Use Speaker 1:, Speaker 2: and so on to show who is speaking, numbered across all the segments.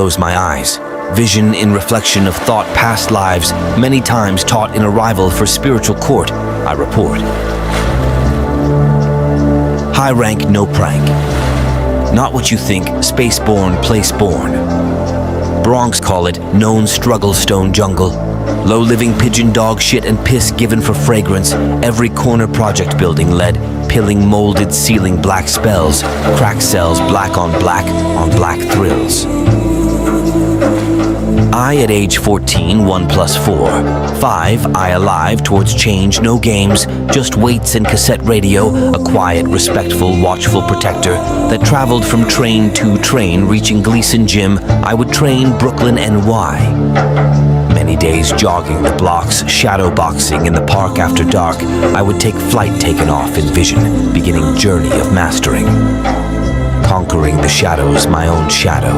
Speaker 1: close my eyes. Vision in reflection of thought past lives, many times taught in arrival for spiritual court, I report. High rank, no prank. Not what you think, space-born, place-born. Bronx call it known struggle stone jungle. Low-living pigeon dog shit and piss given for fragrance. Every corner project building led, pilling molded ceiling black spells. Crack cells black on black thrills. I at age 14, 1 plus 4. 5, I alive towards change, no games, just weights and cassette radio, a quiet, respectful, watchful protector that traveled from train to train, reaching Gleason Gym, I would train Brooklyn NY. Many days jogging the blocks, shadow boxing in the park after dark, I would take flight taken off in vision, beginning journey of mastering. Conquering the shadows, my own shadow.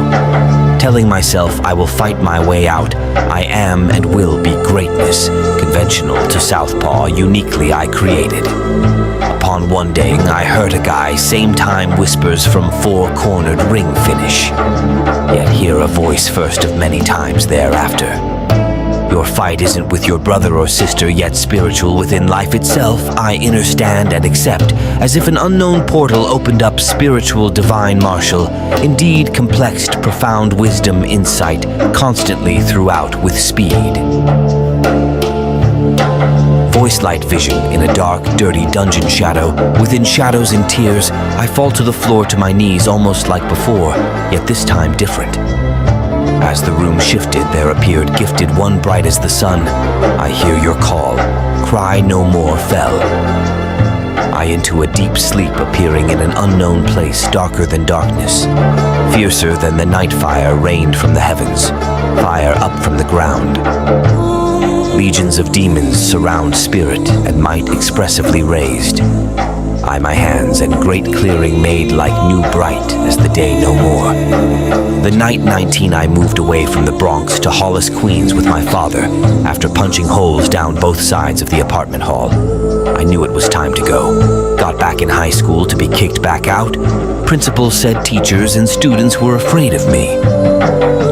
Speaker 1: Telling myself I will fight my way out. I am and will be greatness. Conventional to southpaw, uniquely I created. Upon one ding, I heard a guy, same time whispers from four-cornered ring finish. Yet hear a voice first of many times thereafter. Your fight isn't with your brother or sister, yet spiritual within life itself, I understand and accept, as if an unknown portal opened up spiritual divine martial, indeed complexed profound wisdom insight, constantly throughout with speed. Voice light vision in a dark, dirty dungeon shadow, within shadows and tears, I fall to the floor to my knees almost like before, yet this time different. As the room shifted, there appeared gifted one bright as the sun. I hear your call. Cry no more fell. I into a deep sleep appearing in an unknown place, darker than darkness. Fiercer than the night fire rained from the heavens. Fire up from the ground. Legions of demons surround spirit and might expressively raised. I my hands and great clearing made like new bright as the day no more. The night 19 I moved away from the Bronx to Hollis, Queens with my father after punching holes down both sides of the apartment hall. I knew it was time to go. Got back in high school to be kicked back out. Principals said teachers and students were afraid of me.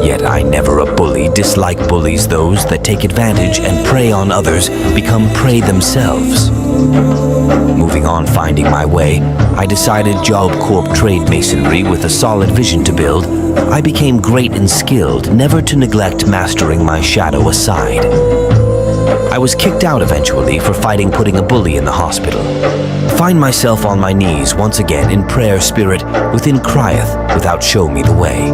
Speaker 1: Yet I never a bully, dislike bullies, those that take advantage and prey on others, become prey themselves. Moving on, finding my way, I decided Job Corp trade masonry with a solid vision to build. I became great and skilled, never to neglect mastering my shadow aside. I was kicked out eventually for fighting putting a bully in the hospital. Find myself on my knees once again in prayer spirit within crieth without show me the way.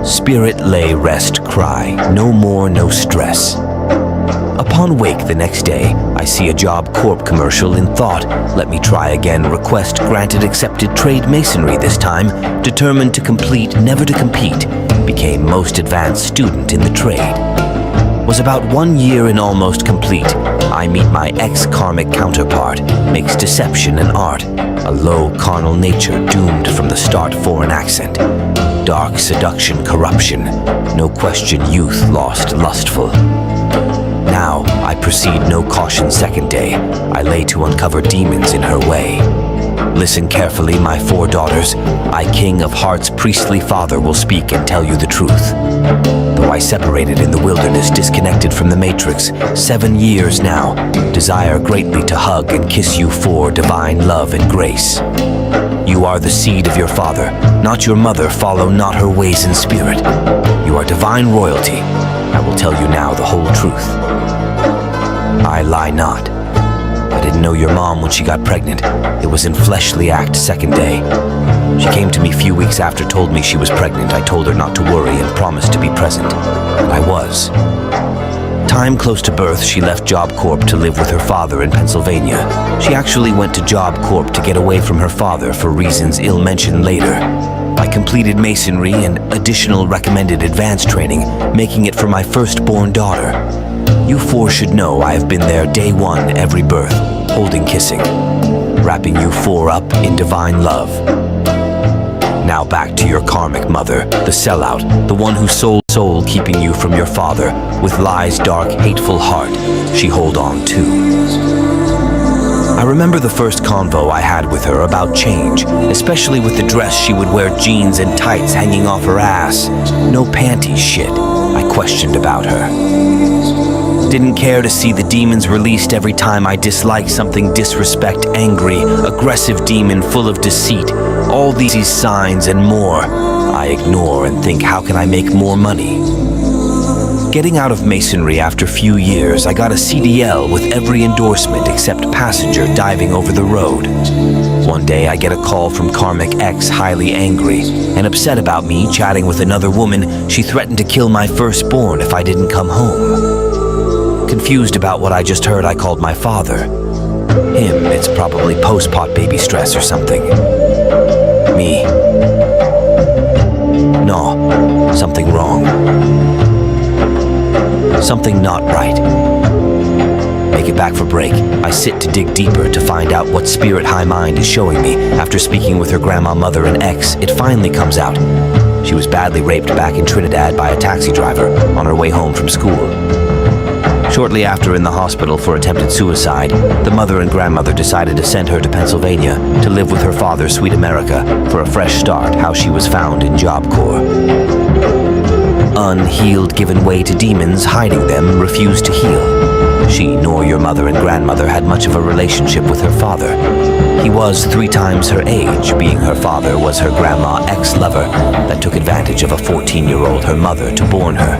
Speaker 1: Spirit lay rest cry, no more no stress. Upon wake the next day, I see a Job Corp commercial in thought. Let me try again, request granted accepted trade masonry this time. Determined to complete, never to compete. Became most advanced student in the trade. Was about 1 year and almost complete. I meet my ex-karmic counterpart. Makes deception an art. A low carnal nature doomed from the start for an accent. Dark seduction, corruption. No question youth lost lustful. Now, I proceed no caution second day. I lay to uncover demons in her way. Listen carefully, my 4 daughters. I, king of hearts, priestly father, will speak and tell you the truth. Though I separated in the wilderness, disconnected from the matrix, 7 years now, desire greatly to hug and kiss you for divine love and grace. You are the seed of your father, not your mother, follow not her ways in spirit. You are divine royalty. I will tell you now the whole truth. I lie not. I didn't know your mom when she got pregnant. It was in fleshly act second day. She came to me few weeks after, told me she was pregnant. I told her not to worry and promised to be present. And I was. Time close to birth, she left Job Corp to live with her father in Pennsylvania. She actually went to Job Corp to get away from her father for reasons ill mentioned later. I completed masonry and additional recommended advanced training, making it for my firstborn daughter. You 4 should know I have been there day 1 every birth, holding kissing, wrapping you 4 up in divine love. Now back to your karmic mother, the sellout, the one who sold soul keeping you from your father, with lies dark, hateful heart she hold on to. I remember the first convo I had with her about change, especially with the dress she would wear, jeans and tights hanging off her ass. No panties shit, I questioned about her. Didn't care to see the demons released every time I disliked something. Disrespect, angry, aggressive demon full of deceit. All these signs and more I ignore and think, how can I make more money? Getting out of masonry after few years, I got a CDL with every endorsement except passenger diving over the road. One day I get a call from Karmic X, highly angry and upset about me chatting with another woman. She threatened to kill my firstborn if I didn't come home. Confused about what I just heard, I called my father. Him, it's probably post-pot baby stress or something. Me. No, something wrong. Something not right. Make it back for break. I sit to dig deeper to find out what spirit High Mind is showing me. After speaking with her grandma, mother, and ex, it finally comes out. She was badly raped back in Trinidad by a taxi driver on her way home from school. Shortly after, in the hospital for attempted suicide, the mother and grandmother decided to send her to Pennsylvania to live with her father, Sweet America, for a fresh start. How she was found in Job Corps. Unhealed, given way to demons, hiding them, refused to heal. She nor your mother and grandmother had much of a relationship with her father. He was 3 times her age, being her father was her grandma ex-lover that took advantage of a 14-year-old, her mother, to born her.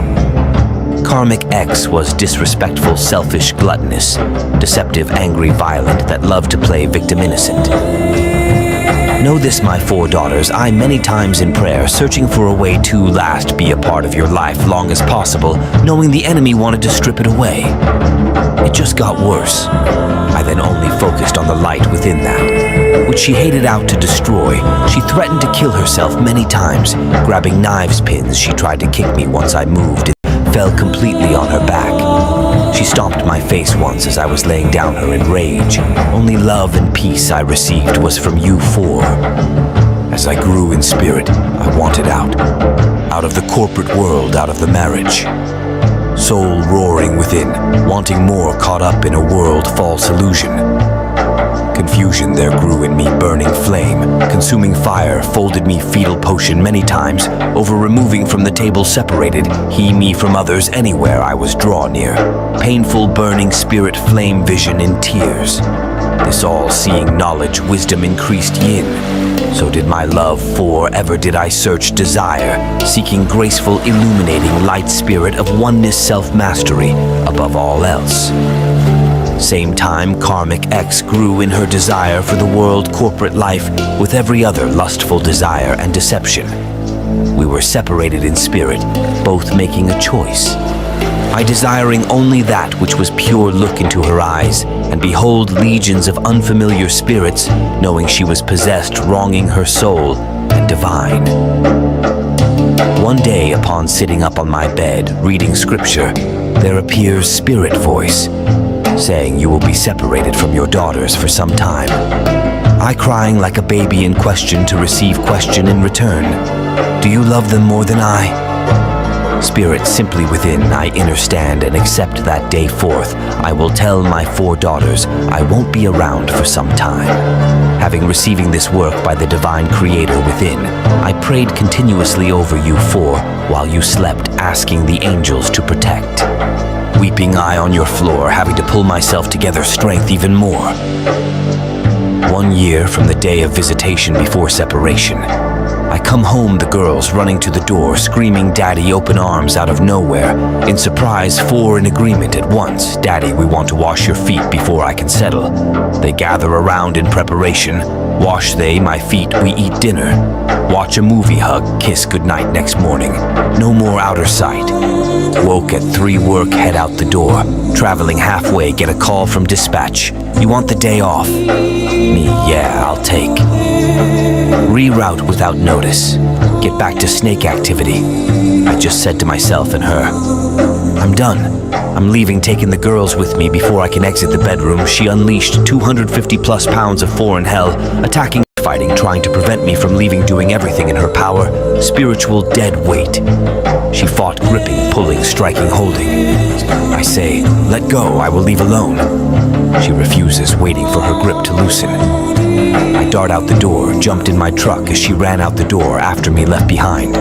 Speaker 1: Karmic X was disrespectful, selfish, gluttonous, deceptive, angry, violent, that loved to play victim innocent. Know this, my 4 daughters, I many times in prayer, searching for a way to last be a part of your life long as possible, knowing the enemy wanted to strip it away. It just got worse. I then only focused on the light within that, which she hated out to destroy. She threatened to kill herself many times, grabbing knives pins. She tried to kick me once I moved. Fell completely on her back. She stomped my face once as I was laying down her in rage. Only love and peace I received was from you 4. As I grew in spirit, I wanted out of the corporate world, out of the marriage. Soul roaring within, wanting more, caught up in a world false illusion. Confusion there grew in me, burning flame, consuming fire, folded me fetal potion many times, over removing from the table separated, he me from others anywhere I was draw near. Painful burning spirit flame vision in tears. This all-seeing knowledge, wisdom increased yin. So did my love, for ever did I search desire, seeking graceful, illuminating light spirit of oneness, self-mastery above all else. Same time, Karmic X grew in her desire for the world corporate life with every other lustful desire and deception. We were separated in spirit, both making a choice. I desiring only that which was pure, look into her eyes, and behold legions of unfamiliar spirits, knowing she was possessed, wronging her soul and divine. One day, upon sitting up on my bed, reading scripture, there appears spirit voice, saying you will be separated from your daughters for some time. I crying like a baby in question to receive question in return. Do you love them more than I? Spirit simply within, I understand and accept that day forth. I will tell my 4 daughters I won't be around for some time. Having receiving this work by the divine creator within, I prayed continuously over you 4 while you slept, asking the angels to protect. Weeping I on your floor, having to pull myself together, strength even more. 1 year from the day of visitation before separation. I come home, the girls running to the door, screaming, Daddy, open arms, out of nowhere. In surprise, 4 in agreement at once. Daddy, we want to wash your feet before I can settle. They gather around in preparation. Wash they my feet, we eat dinner. Watch a movie, hug, kiss goodnight next morning. No more outer sight. Woke at 3, work, head out the door. Traveling halfway, get a call from dispatch. You want the day off? Me, yeah, I'll take. Reroute without notice. Get back to snake activity. I just said to myself and her, I'm done. I'm leaving, taking the girls with me. Before I can exit the bedroom, she unleashed 250 plus pounds of foreign hell, attacking, fighting, trying to prevent me from leaving, doing everything in her power. Spiritual dead weight. She fought, gripping, pulling, striking, holding. I say, let go, I will leave alone. She refuses, waiting for her grip to loosen. I dart out the door, jumped in my truck as she ran out the door after me, left behind.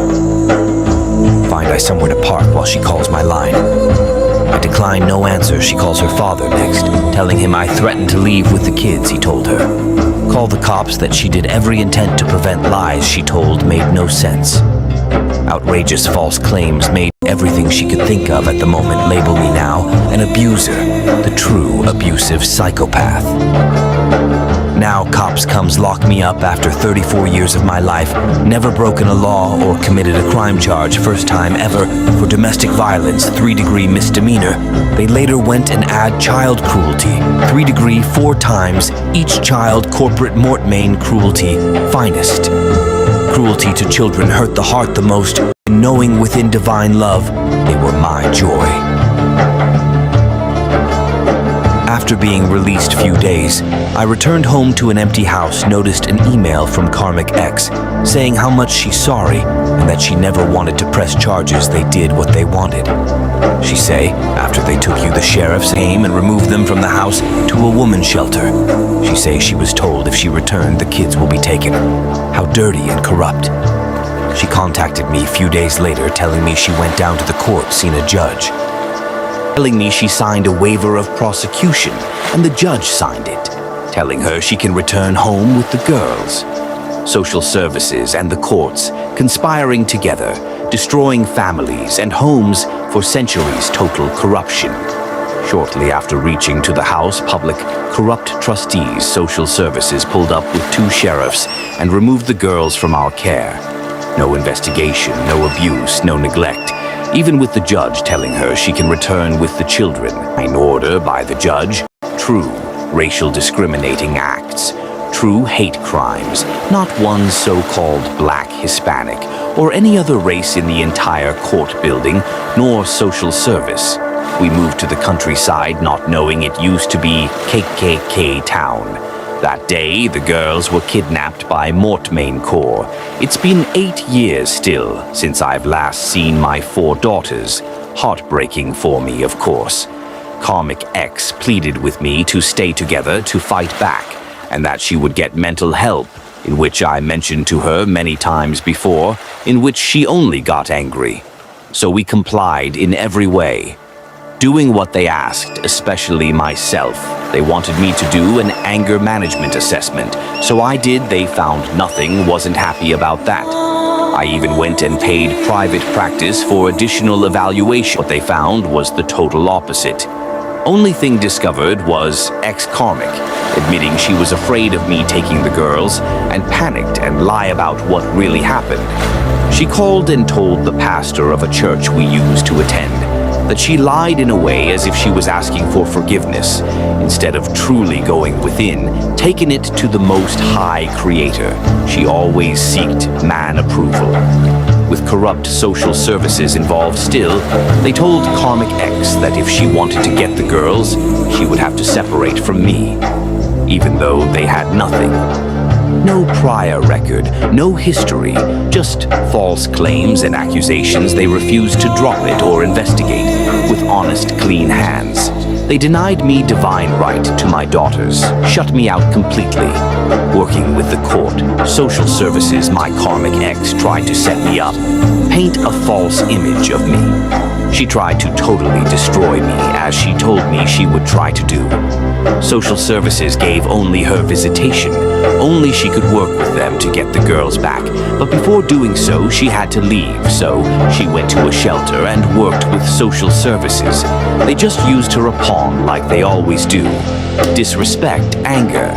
Speaker 1: Find I somewhere to park while she calls my line. I decline, no answer. She calls her father next, telling him I threatened to leave with the kids, he told her. Call the cops, that she did every intent to prevent lies she told made no sense. Outrageous false claims made everything she could think of at the moment label me now an abuser, the true abusive psychopath. Now cops comes lock me up after 34 years of my life, never broken a law or committed a crime charge, first time ever for domestic violence, 3-degree misdemeanor. They later went and add child cruelty, 3-degree 4 times, each child corporate mortmain cruelty, finest. Cruelty to children hurt the heart the most, and knowing within divine love they were my joy. After being released few days, I returned home to an empty house, noticed an email from Karmic X saying how much she's sorry and that she never wanted to press charges. They did what they wanted. She say, after they took you, the sheriffs came and removed them from the house to a woman's shelter. She say she was told if she returned, the kids will be taken. How dirty and corrupt. She contacted me a few days later, telling me she went down to the court, seen a judge. Telling me she signed a waiver of prosecution, and the judge signed it, telling her she can return home with the girls. Social services and the courts conspiring together, destroying families and homes for centuries' total corruption. Shortly after reaching to the house, public corrupt trustees, social services pulled up with 2 sheriffs and removed the girls from our care. No investigation, no abuse, no neglect. Even with the judge telling her she can return with the children. In order by the judge, true racial discriminating acts, true hate crimes, not one so-called black, Hispanic, or any other race in the entire court building, nor social service. We moved to the countryside not knowing it used to be KKK town. That day, the girls were kidnapped by Mortmain Corps. It's been 8 years still since I've last seen my 4 daughters. Heartbreaking for me, of course. Karmic X pleaded with me to stay together to fight back, and that she would get mental help, in which I mentioned to her many times before, in which she only got angry. So we complied in every way. Doing what they asked, especially myself. They wanted me to do an anger management assessment, so I did. They found nothing, wasn't happy about that. I even went and paid private practice for additional evaluation. What they found was the total opposite. Only thing discovered was ex-Karmic, admitting she was afraid of me taking the girls and panicked and lie about what really happened. She called and told the pastor of a church we used to attend that she lied in a way as if she was asking for forgiveness, instead of truly going within, taking it to the Most High Creator. She always sought man approval. With corrupt social services involved still, they told Karmic X that if she wanted to get the girls, she would have to separate from me, even though they had nothing. No prior record, no history, just false claims and accusations. They refused to drop it or investigate with honest, clean hands. They denied me divine right to my daughters, shut me out completely. Working with the court, social services, my Karmic X tried to set me up, paint a false image of me. She tried to totally destroy me, as she told me she would try to do. Social services gave only her visitation. Only she could work with them to get the girls back. But before doing so, she had to leave, so she went to a shelter and worked with social services. They just used her a pawn like they always do. Disrespect, anger.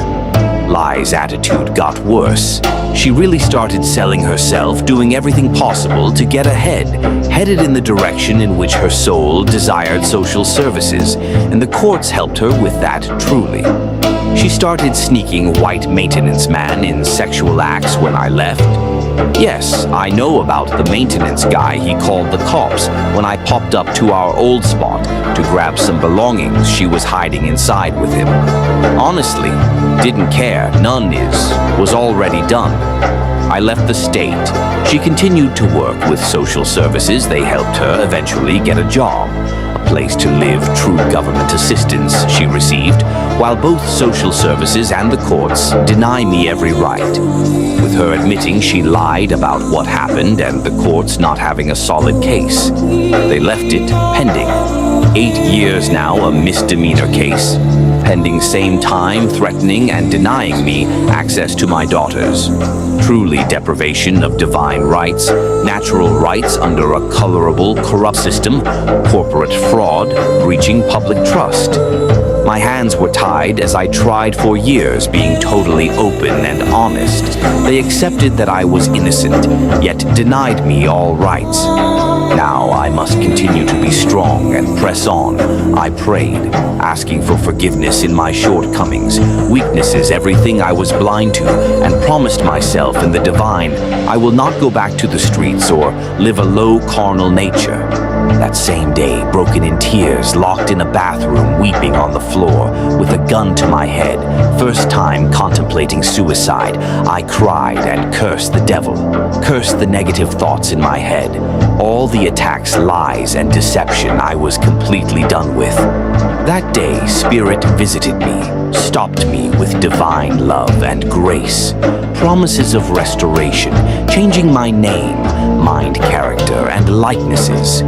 Speaker 1: Lies' attitude got worse. She really started selling herself, doing everything possible to get ahead, headed in the direction in which her soul desired social services, and the courts helped her with that truly. She started sneaking white maintenance man in sexual acts when I left. Yes, I know about the maintenance guy he called the cops when I popped up to our old spot to grab some belongings she was hiding inside with him. Honestly, didn't care, none was already done. I left the state. She continued to work with social services. They helped her eventually get a job, a place to live, true government assistance she received, while both social services and the courts deny me every right. With her admitting she lied about what happened and the courts not having a solid case. They left it pending. 8 years now, a misdemeanor case. Pending same time, threatening and denying me access to my daughters. Truly deprivation of divine rights, natural rights under a colorable, corrupt system, corporate fraud, breaching public trust. My hands were tied as I tried for years, being totally open and honest. They accepted that I was innocent, yet denied me all rights. Now I must continue to be strong and press on. I prayed, asking for forgiveness in my shortcomings, weaknesses, everything I was blind to, and promised myself in the divine I will not go back to the streets or live a low carnal nature. That same day, broken in tears, locked in a bathroom, weeping on the floor, with a gun to my head, first time contemplating suicide, I cried and cursed the devil, cursed the negative thoughts in my head. All the attacks, lies, and deception I was completely done with. That day, Spirit visited me, stopped me with divine love and grace, promises of restoration, changing my name, mind, character, and likenesses.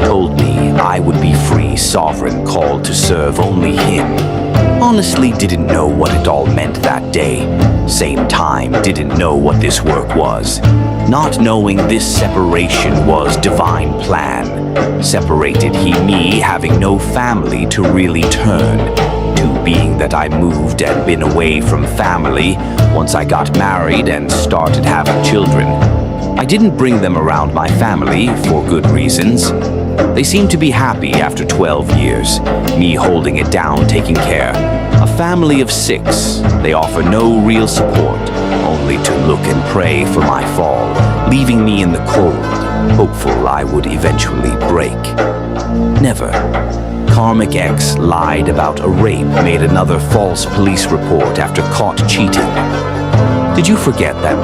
Speaker 1: Told me I would be free, sovereign, called to serve only Him. Honestly didn't know what it all meant that day. Same time, didn't know what this work was. Not knowing this separation was divine plan. Separated He me, having no family to really turn to, being that I moved and been away from family once I got married and started having children. I didn't bring them around my family for good reasons. They seemed to be happy after 12 years, me holding it down, taking care. A family of 6, they offer no real support, only to look and pray for my fall, leaving me in the cold, hopeful I would eventually break. Never. Karmic X lied about a rape, made another false police report after caught cheating. Did you forget that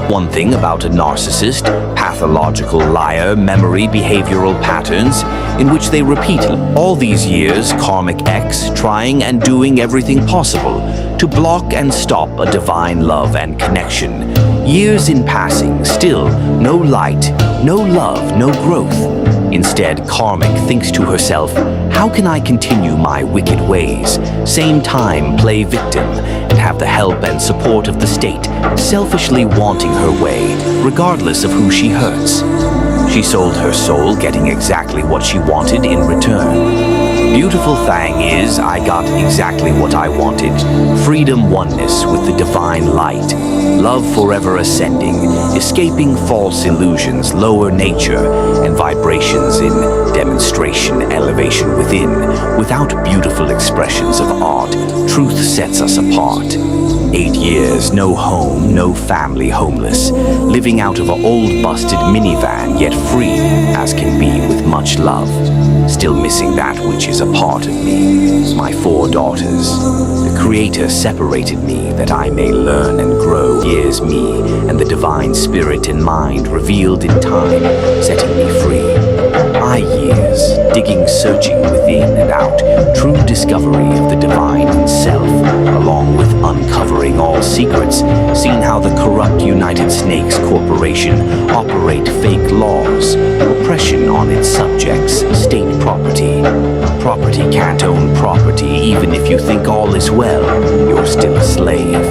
Speaker 1: one thing about a narcissist, pathological liar, memory, behavioral patterns in which they repeat all these years, Karmic X trying and doing everything possible to block and stop a divine love and connection. Years in passing, still no light, no love, no growth. Instead, Karmic thinks to herself, how can I continue my wicked ways, same time play victim, and have the help and support of the state, selfishly wanting her way, regardless of who she hurts? She sold her soul, getting exactly what she wanted in return. Beautiful thing is, I got exactly what I wanted. Freedom, oneness with the divine light. Love forever ascending, escaping false illusions, lower nature, and vibrations in demonstration, elevation within. Without beautiful expressions of art, truth sets us apart. 8 years, no home, no family, homeless, living out of an old busted minivan, yet free as can be with much love. Still missing that which is a part of me, my 4 daughters. The Creator separated me that I may learn and grow. Here's me and the divine spirit and mind revealed in time, setting me free. Years, digging, searching within and out, true discovery of the divine in self, along with uncovering all secrets, seeing how the corrupt United Snakes Corporation operate fake laws, oppression on its subjects, state property. Property can't own property, even if you think all is well, you're still a slave.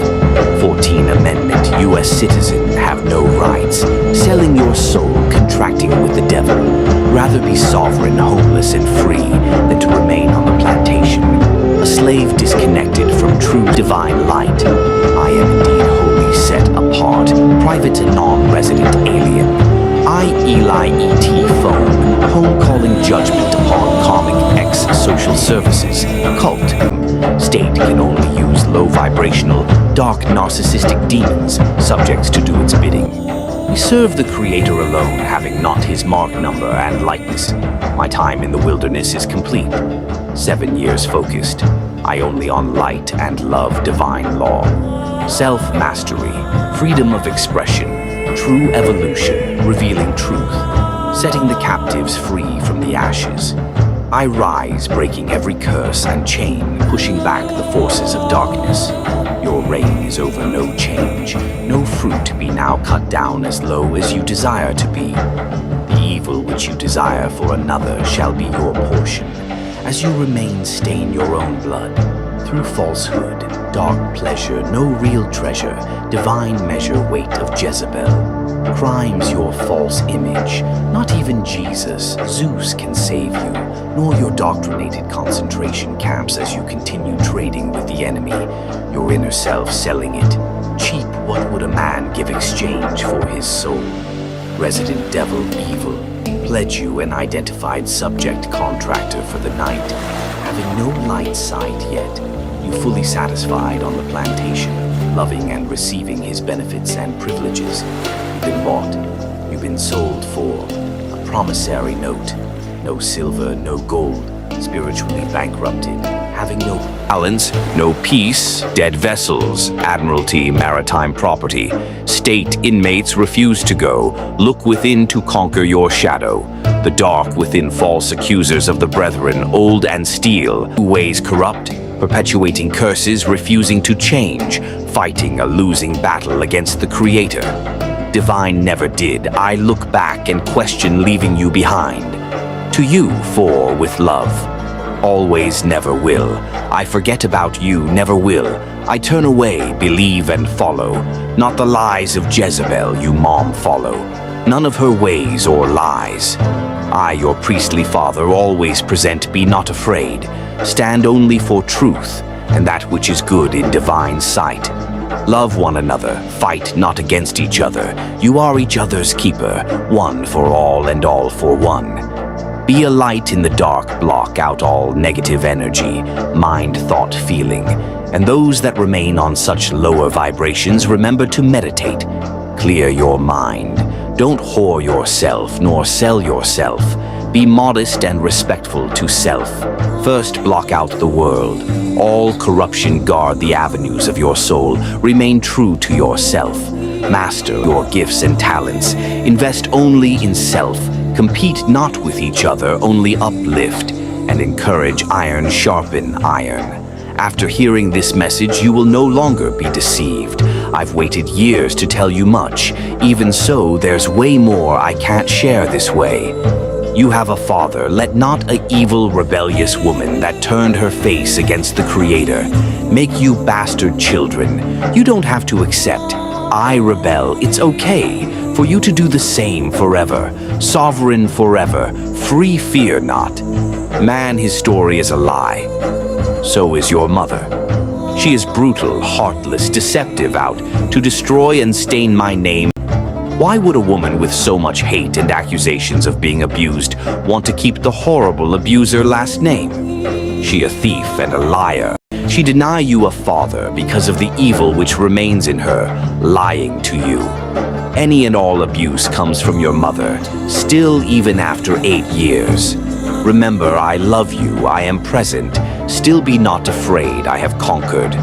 Speaker 1: 14th Amendment, U.S. citizen, have no rights. Selling your soul, contracting with the devil. Rather be sovereign, homeless, and free than to remain on the plantation. A slave disconnected from true divine light. I am indeed wholly set apart, private and non-resident alien. I, Eli E.T. Phone, home calling judgment upon Karmic X social services, cult. State can only use low vibrational, dark narcissistic demons, subjects to do its bidding. We serve the Creator alone, having not His mark number and likeness. My time in the wilderness is complete. 7 years focused. I only on light and love divine law. Self-mastery, freedom of expression, true evolution, revealing truth, setting the captives free from the ashes. I rise, breaking every curse and chain, pushing back the forces of darkness. Your reign is over no change, no fruit be now cut down as low as you desire to be. The evil which you desire for another shall be your portion, as you remain stain your own blood. Through falsehood, dark pleasure, no real treasure, divine measure weight of Jezebel. Crimes your false image, not even Jesus, Zeus can save you, nor your doctrinated concentration camps as you continue trading with the enemy, your inner self selling it. Cheap, what would a man give exchange for his soul? Resident devil evil, pledge you an identified subject contractor for the night, having no light sight yet. You fully satisfied on the plantation, loving and receiving his benefits and privileges. You've been bought, you've been sold for a promissory note. No silver, no gold, spiritually bankrupted, having no balance, no peace, dead vessels, admiralty, maritime property. State inmates refuse to go, look within to conquer your shadow. The dark within false accusers of the brethren, old and steel, ways corrupt, perpetuating curses, refusing to change, fighting a losing battle against the Creator. Divine never did. I look back and question leaving you behind. To you, for with love. Always never will. I forget about you, never will. I turn away, believe and follow. Not the lies of Jezebel you mom follow. None of her ways or lies. I, your priestly father, always present, be not afraid. Stand only for truth, and that which is good in divine sight. Love one another, fight not against each other. You are each other's keeper, one for all and all for one. Be a light in the dark, block out all negative energy, mind, thought, feeling. And those that remain on such lower vibrations, remember to meditate. Clear your mind. Don't whore yourself, nor sell yourself. Be modest and respectful to self. First block out the world. All corruption guard the avenues of your soul. Remain true to yourself. Master your gifts and talents. Invest only in self. Compete not with each other, only uplift. And encourage iron sharpen iron. After hearing this message, you will no longer be deceived. I've waited years to tell you much. Even so, there's way more I can't share this way. You have a father. Let not a evil, rebellious woman that turned her face against the Creator make you bastard children. You don't have to accept. I rebel. It's okay for you to do the same forever. Sovereign forever. Free, fear not. Man, his story is a lie. So is your mother. She is brutal, heartless, deceptive out to destroy and stain my name. Why would a woman with so much hate and accusations of being abused want to keep the horrible abuser last name? She a thief and a liar. She deny you a father because of the evil which remains in her, lying to you. Any and all abuse comes from your mother, still even after 8 years. Remember, I love you, I am present. Still be not afraid, I have conquered.